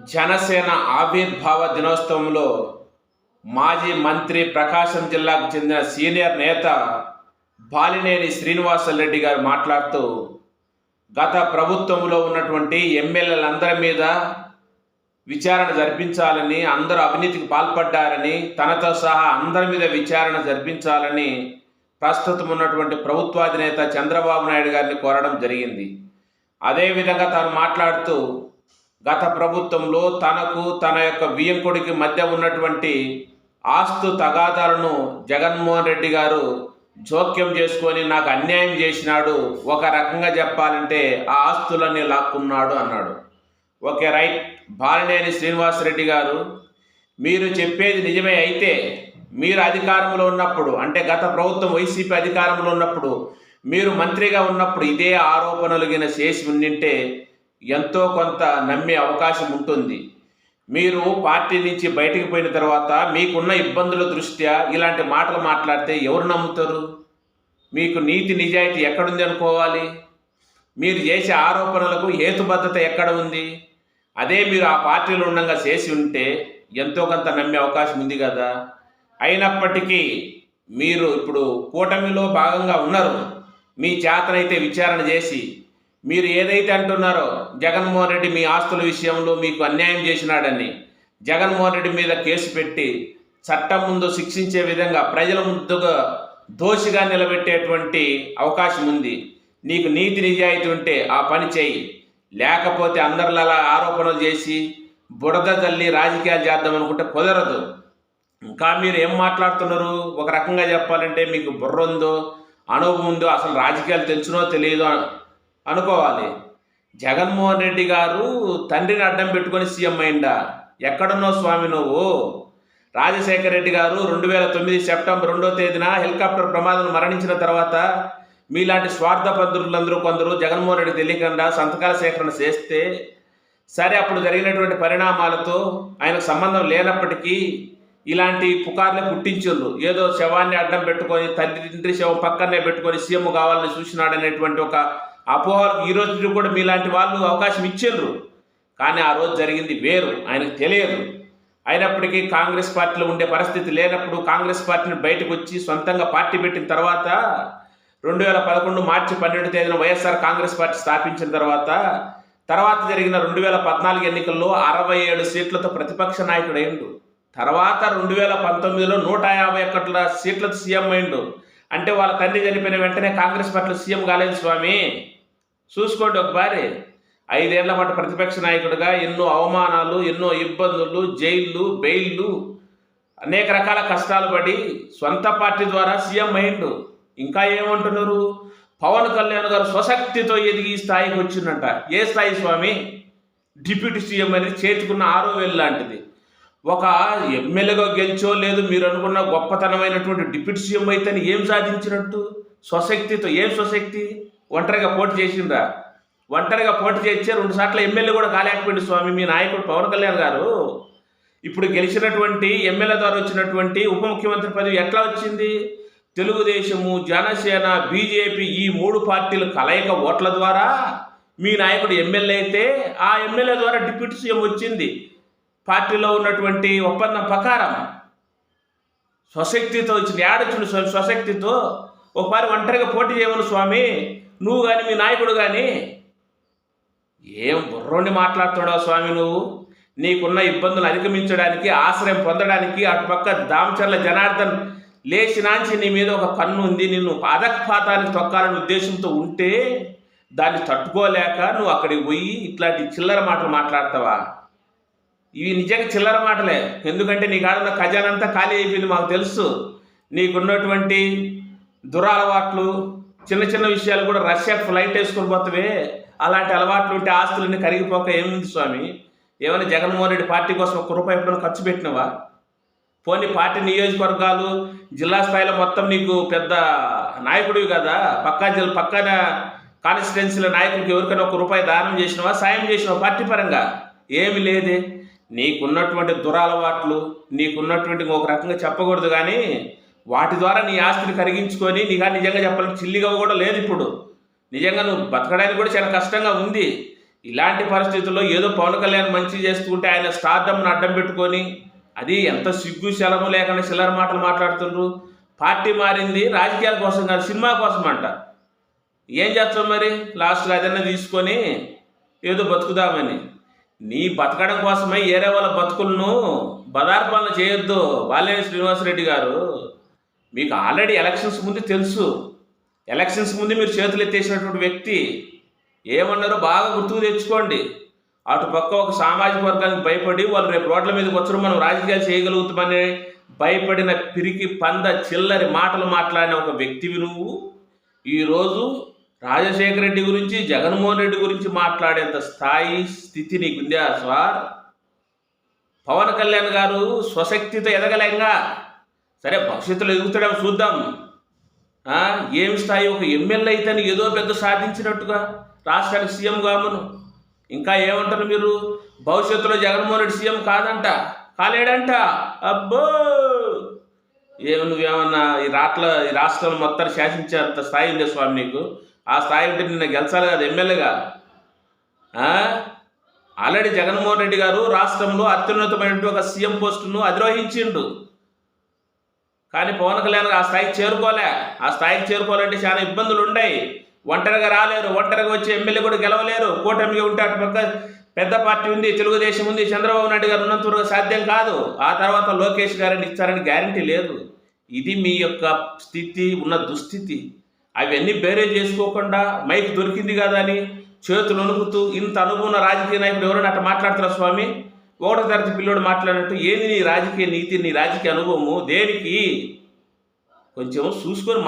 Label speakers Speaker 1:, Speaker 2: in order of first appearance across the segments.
Speaker 1: జనసేన ఆవిర్భావ దినోత్సవంలో మాజీ మంత్రి ప్రకాశం జిల్లాకు చెందిన సీనియర్ నేత బాలినేని శ్రీనివాసరెడ్డి గారు మాట్లాడుతూ గత ప్రభుత్వంలో ఉన్నటువంటి ఎమ్మెల్యేలందరి మీద విచారణ జరిపించాలని, అందరూ అవినీతికి పాల్పడ్డారని, తనతో సహా అందరి మీద విచారణ జరిపించాలని ప్రస్తుతం ఉన్నటువంటి ప్రభుత్వాధినేత చంద్రబాబు నాయుడు గారిని కోరడం జరిగింది. అదేవిధంగా తాను మాట్లాడుతూ గత ప్రభుత్వంలో తనకు తన యొక్క వియ్యంకుడికి మధ్య ఉన్నటువంటి ఆస్తు తగాదాలను జగన్మోహన్ రెడ్డి గారు జోక్యం చేసుకొని నాకు అన్యాయం చేసినాడు, ఒక రకంగా చెప్పాలంటే ఆ ఆస్తులన్నీ లాక్కున్నాడు అన్నాడు. Okay, right. బాలినేని శ్రీనివాసరెడ్డి గారు, మీరు చెప్పేది నిజమే అయితే మీరు అధికారంలో ఉన్నప్పుడు, అంటే గత ప్రభుత్వం వైసీపీ అధికారంలో ఉన్నప్పుడు, మీరు మంత్రిగా ఉన్నప్పుడు ఇదే ఆరోపణలు గిన చేసి ఉండింటే ఎంతో కొంత నమ్మే అవకాశం ఉంటుంది. మీరు పార్టీ నుంచి బయటికి పోయిన తర్వాత మీకున్న ఇబ్బందుల దృష్ట్యా ఇలాంటి మాటలు మాట్లాడితే ఎవరు నమ్ముతారు? మీకు నీతి నిజాయితీ ఎక్కడుంది అనుకోవాలి? మీరు చేసే ఆరోపణలకు హేతుబద్ధత ఎక్కడ ఉంది? అదే మీరు ఆ పార్టీలో ఉండగా చేసి ఉంటే ఎంతో కొంత నమ్మే అవకాశం ఉంది కదా. అయినప్పటికీ మీరు ఇప్పుడు కూటమిలో భాగంగా ఉన్నారు. మీ చేతనైతే విచారణ చేసి మీరు ఏదైతే అంటున్నారో జగన్మోహన్ రెడ్డి మీ ఆస్తుల విషయంలో మీకు అన్యాయం చేసినాడని జగన్మోహన్ రెడ్డి మీద కేసు పెట్టి చట్టం ముందు శిక్షించే విధంగా ప్రజల ముందుగా దోషిగా నిలబెట్టేటువంటి అవకాశం ఉంది. నీకు నీతి నిజాయితీ ఉంటే ఆ పని చేయి, లేకపోతే అందరిలా ఆరోపణలు చేసి బురద తల్లి రాజకీయాలు చేద్దాం అనుకుంటే కుదరదు. ఇంకా మీరు ఏం మాట్లాడుతున్నారు? ఒక రకంగా చెప్పాలంటే మీకు బుర్ర ఉందో అనుభవం ఉందో, అసలు రాజకీయాలు తెలుసునో తెలియదో అనుకోవాలి. జగన్మోహన్ రెడ్డి గారు తండ్రిని అడ్డం పెట్టుకొని సీఎం అయిందా? ఎక్కడున్నావు స్వామి నువ్వు? రాజశేఖర రెడ్డి గారు 2009 సెప్టెంబర్ 2వ తేదీన హెలికాప్టర్ ప్రమాదం మరణించిన తర్వాత మీలాంటి స్వార్థపరులందరూ కొందరు జగన్మోహన్ రెడ్డి తెలియకుండా సంతకాల సేకరణ చేస్తే సరే, అప్పుడు జరిగినటువంటి పరిణామాలతో ఆయనకు సంబంధం లేనప్పటికీ ఇలాంటి పుకార్లే పుట్టించారు. ఏదో శవాన్ని అడ్డం పెట్టుకొని తండ్రి శవం పక్కనే పెట్టుకొని సీఎం కావాలని చూసినాడనేటువంటి ఒక అపోహలకు ఈ రోజు కూడా మీలాంటి వాళ్ళు అవకాశం ఇచ్చారు. కానీ ఆ రోజు జరిగింది వేరు, ఆయనకు తెలియదు. అయినప్పటికీ కాంగ్రెస్ పార్టీలో ఉండే పరిస్థితి లేనప్పుడు కాంగ్రెస్ పార్టీని బయటకు వచ్చి సొంతంగా పార్టీ పెట్టిన తర్వాత 2011 మార్చి 12వ తేదీన వైఎస్ఆర్ కాంగ్రెస్ పార్టీ స్థాపించిన తర్వాత జరిగిన 2014 ఎన్నికల్లో 67 సీట్లతో ప్రతిపక్ష నాయకుడు అయిండు. తర్వాత 2019లో 151 సీట్లతో సీఎం అయిండు. అంటే వాళ్ళ తండ్రి చనిపోయిన వెంటనే కాంగ్రెస్ పార్టీలో సీఎం కాలేదు స్వామి. చూసుకోండి ఒకసారి. 5 ఏళ్ల పాటు ప్రతిపక్ష నాయకుడిగా ఎన్నో అవమానాలు, ఎన్నో ఇబ్బందులు, జైళ్ళు, బెయిళ్ళు, అనేక రకాల కష్టాలు పడి సొంత పార్టీ ద్వారా సీఎం అయిండు. ఇంకా ఏమంటున్నారు? పవన్ కళ్యాణ్ గారు స్వశక్తితో ఎదిగి ఈ స్థాయికి వచ్చిందంట. ఏ స్థాయి స్వామి? డిప్యూటీ సీఎం అనేది చేతికున్న 6వ వేలు లాంటిది. ఒక ఎమ్మెల్యేగా గెలిచో లేదు మీరు అనుకున్న గొప్పతనమైనటువంటి డిప్యూటీ సీఎం అయితే ఏం సాధించినట్టు? స్వశక్తితో. ఏం స్వశక్తి? ఒంటరిగా పోటీ చేసిండ్రా? ఒంటరిగా పోటీ చేస్తే 2 సార్లు ఎమ్మెల్యే కూడా కాలేకపోయింది స్వామి మీ నాయకుడు పవన్ కళ్యాణ్ గారు. ఇప్పుడు గెలిచినటువంటి ఎమ్మెల్యే ద్వారా వచ్చినటువంటి ఉప ముఖ్యమంత్రి పదవి ఎట్లా వచ్చింది? తెలుగుదేశము, జనసేన, బీజేపీ ఈ 3 పార్టీల కలయిక ఓట్ల ద్వారా మీ నాయకుడు ఎమ్మెల్యే అయితే ఆ ఎమ్మెల్యే ద్వారా డిప్యూటీ సీఎం వచ్చింది. పార్టీలో ఉన్నటువంటి ఒప్పందం ప్రకారం స్వశక్తితో వచ్చింది. ఏడొచ్చింది స్వశక్తితో. ఒకసారి ఒంటరిగా పోటీ చేయమను స్వామి, నువ్వు కానీ మీ నాయకుడు కానీ. ఏం బుర్రోండి మాట్లాడుతున్నావు స్వామి నువ్వు? నీకున్న ఇబ్బందులు అధిగమించడానికి, ఆశ్రయం పొందడానికి అటుపక్క దామచర్ల జనార్దన్ లేచినాంచి నీ మీద ఒక కన్ను ఉంది. నిన్ను అధఃపాతానికి తొక్కాలని ఉద్దేశంతో ఉంటే దాన్ని తట్టుకోలేక నువ్వు అక్కడికి పోయి ఇట్లాంటి చిల్లర మాటలు మాట్లాడతావా? ఇవి నిజంగా చిల్లర మాటలే. ఎందుకంటే నీ కాడున్న ఖజానంతా ఖాళీ అయిపోయింది. మాకు తెలుసు నీకున్నటువంటి దురలవాట్లు, చిన్న చిన్న విషయాలు కూడా రష్యాకు ఫ్లైట్ వేసుకొని పోతావే, అలాంటి అలవాట్లు ఉంటే ఆస్తులన్నీ కరిగిపోక ఏముంది స్వామి? ఏమైనా జగన్మోహన్ రెడ్డి పార్టీ కోసం ₹1 ఎప్పుడైనా ఖర్చు పెట్టినవా? పోనీ పార్టీ నియోజకవర్గాలు జిల్లా స్థాయిలో మొత్తం నీకు పెద్ద నాయకుడివి కదా, పక్కన కాన్స్టిట్యున్సీల నాయకులకి ఎవరికైనా ₹1 దానం చేసినవా, సాయం చేసినవా? పార్టీ పరంగా ఏమి లేదే. నీకున్నటువంటి దురలవాట్లు, నీకున్నటువంటి ఒక రకంగా చెప్పకూడదు కానీ వాటి ద్వారా నీ ఆస్తిని కరిగించుకొని నిజంగా చెప్పాలంటే చిల్లిగా కూడా లేదు. ఇప్పుడు నిజంగా నువ్వు బతకడానికి కూడా చాలా కష్టంగా ఉంది. ఇలాంటి పరిస్థితుల్లో ఏదో పవన్ కళ్యాణ్ మంచి చేస్తుంటే ఆయన స్టార్డమ్ను అడ్డం పెట్టుకొని అది ఎంత సిగ్గు శలము లేకుండా చిల్లర మాటలు మాట్లాడుతుండ్రు. పార్టీ మారింది రాజకీయాల కోసం కాదు, సినిమా కోసం అంట. ఏం చేస్తాం మరి? లాస్ట్గా అదన్నా తీసుకొని ఏదో బతుకుదామని. నీ బతకడం కోసమై ఏరే వాళ్ళ బతుకులను బదార్పాలన చేయొద్దు. బాలినేని శ్రీనివాసరెడ్డి గారు, మీకు ఆల్రెడీ ఎలక్షన్స్ ముందు తెలుసు. ఎలక్షన్స్ ముందు మీరు చేతులు ఎత్తేసినటువంటి వ్యక్తి. ఏమన్నారో బాగా గుర్తుకు తెచ్చుకోండి. అటు పక్క ఒక సామాజిక వర్గానికి భయపడి వాళ్ళు రేపు రోడ్ల మీదకి వచ్చి మనం రాజకీయాలు చేయగలుగుతామని భయపడిన పిరికి పంద చిల్లరి మాటలు మాట్లాడిన ఒక వ్యక్తివి నువ్వు. ఈరోజు రాజశేఖర రెడ్డి గురించి, జగన్మోహన్ రెడ్డి గురించి మాట్లాడేంత స్థితి నీకుందా సార్? పవన్ కళ్యాణ్ గారు స్వశక్తితో ఎదగలేంగా. సరే, భవిష్యత్తులో ఎదుగుతాడేమో చూద్దాం. ఏం స్థాయి? ఒక ఎమ్మెల్యే అయితే ఏదో పెద్ద సాధించినట్టుగా రాష్ట్రానికి సీఎం కామను. ఇంకా ఏమంటారు మీరు? భవిష్యత్తులో జగన్మోహన్ రెడ్డి సీఎం కాలేడంట. అబ్బో, నువ్వేమన్నా ఈ రాష్ట్రం మొత్తాన్ని శాసించేంత స్థాయి ఉండే స్వామి నీకు? ఆ స్థాయి ఉంటే నిన్న గెలిచాలి కదా ఎమ్మెల్యేగా. ఆల్రెడీ జగన్మోహన్ రెడ్డి గారు రాష్ట్రంలో అత్యున్నతమైనటువంటి ఒక సీఎం పోస్టును అధిరోహించిండు. కానీ పవన్ కళ్యాణ్ ఆ స్థాయికి చేరుకోలే. ఆ స్థాయికి చేరుకోవాలంటే చాలా ఇబ్బందులు ఉన్నాయి. ఒంటరిగా రాలేరు, ఒంటరిగా వచ్చి ఎమ్మెల్యే కూడా గెలవలేరు. కూటమిగా ఉంటే అటు పక్క పెద్ద పార్టీ ఉంది, తెలుగుదేశం ఉంది, చంద్రబాబు నాయుడు గారు ఉన్నంత వరకు సాధ్యం కాదు. ఆ తర్వాత లోకేష్ గారిని ఇచ్చారని గ్యారంటీ లేదు. ఇది మీ యొక్క స్థితి, ఉన్న దుస్థితి. అవన్నీ బేరే చేసుకోకుండా మైక్ దొరికింది కదా అని చేతులు వణుకుతూ ఇంత అనుభవం రాజకీయ నాయకుడు ఎవరైనా అట్లా మాట్లాడతారా స్వామి? ఒకటో తరగతి పిల్లోడు మాట్లాడినట్టు. ఏంది నీ రాజకీయ నీతి, నీ రాజకీయ అనుభవము? దేనికి? కొంచెం చూసుకొని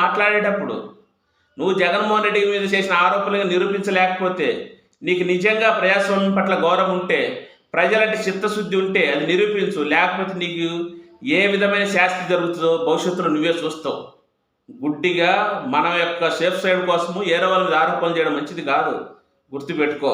Speaker 1: మాట్లాడేటప్పుడు నువ్వు జగన్మోహన్ రెడ్డి మీద చేసిన ఆరోపణలు నిరూపించలేకపోతే, నీకు నిజంగా ప్రజాస్వామ్యం పట్ల గౌరవం ఉంటే, ప్రజలంటే చిత్తశుద్ధి ఉంటే అది నిరూపించు. లేకపోతే నీకు ఏ విధమైన శాస్తి జరుగుతుందో భవిష్యత్తులో నువ్వే చూస్తావు. గుడ్డిగా మన యొక్క సేఫ్ సైడ్ కోసము ఏరే వాళ్ళ మీద ఆరోపణలు చేయడం మంచిది కాదు. గుర్తుపెట్టుకో.